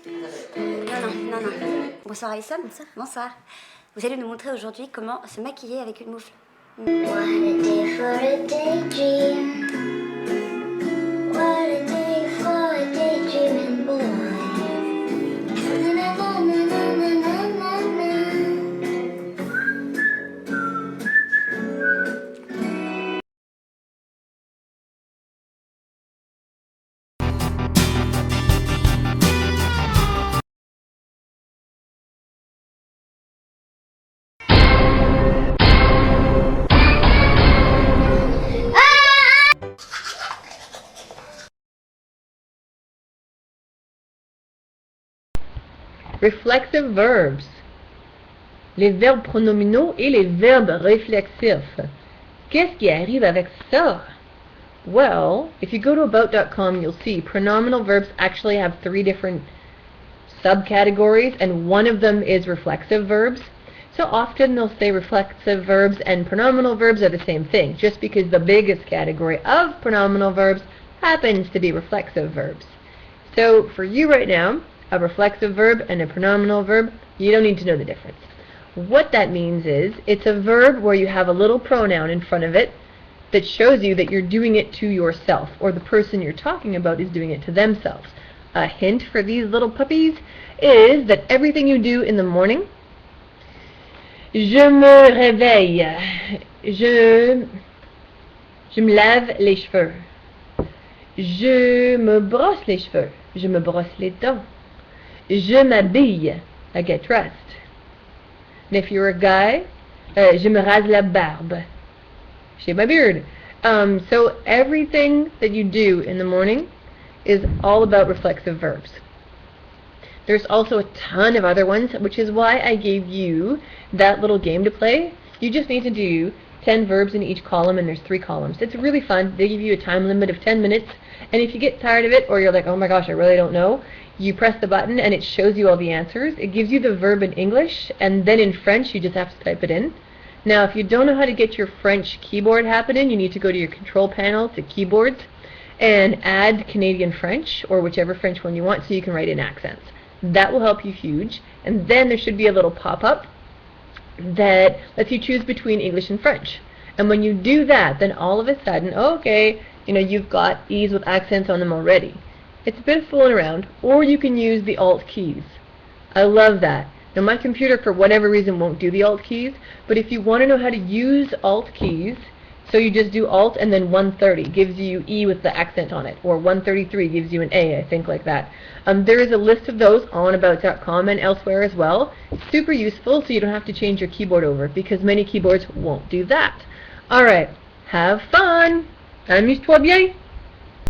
Non, non. Bonsoir Alison. Bonsoir. Vous allez nous montrer aujourd'hui comment se maquiller avec une moufle. What a day for a daydream. What a day for a daydreaming boy. Na na na na na na na na. Reflexive verbs. Les verbes pronominaux et les verbes réflexifs. Qu'est-ce qui arrive avec ça? Well, if you go to about.com, you'll see pronominal verbs actually have 3 different subcategories, and one of them is reflexive verbs. So often they'll say reflexive verbs and pronominal verbs are the same thing, just because the biggest category of pronominal verbs happens to be reflexive verbs. So for you right now, a reflexive verb and a pronominal verb, you don't need to know the difference. What that means is, it's a verb where you have a little pronoun in front of it that shows you that you're doing it to yourself, or the person you're talking about is doing it to themselves. A hint for these little puppies is that everything you do in the morning, je me réveille, je me lave les cheveux, je me brosse les cheveux, je me brosse les dents, je m'habille, I get dressed. And if you're a guy, je me rase la barbe, shave my beard. So everything that you do in the morning is all about reflexive verbs. There's also a ton of other ones, which is why I gave you that little game to play. You just need to do 10 verbs in each column, and there's 3 columns. It's really fun. They give you a time limit of 10 minutes, and if you get tired of it, or you're like, oh my gosh, I really don't know, you press the button and it shows you all the answers. It gives you the verb in English, and then in French you just have to type it in. Now if you don't know how to get your French keyboard happening, you need to go to your control panel to keyboards and add Canadian French, or whichever French one you want, so you can write in accents. That will help you huge. And then there should be a little pop-up that lets you choose between English and French. And when you do that, then all of a sudden, okay, you've got E's with accents on them already. It's a bit of fooling around, or you can use the Alt keys. I love that. Now my computer, for whatever reason, won't do the Alt keys, but if you want to know how to use Alt keys, so you just do Alt and then 130 gives you E with the accent on it, or 133 gives you an A, I think, like that. There is a list of those on about.com and elsewhere as well. Super useful, so you don't have to change your keyboard over, because many keyboards won't do that. Alright, have fun! Amuse-toi bien!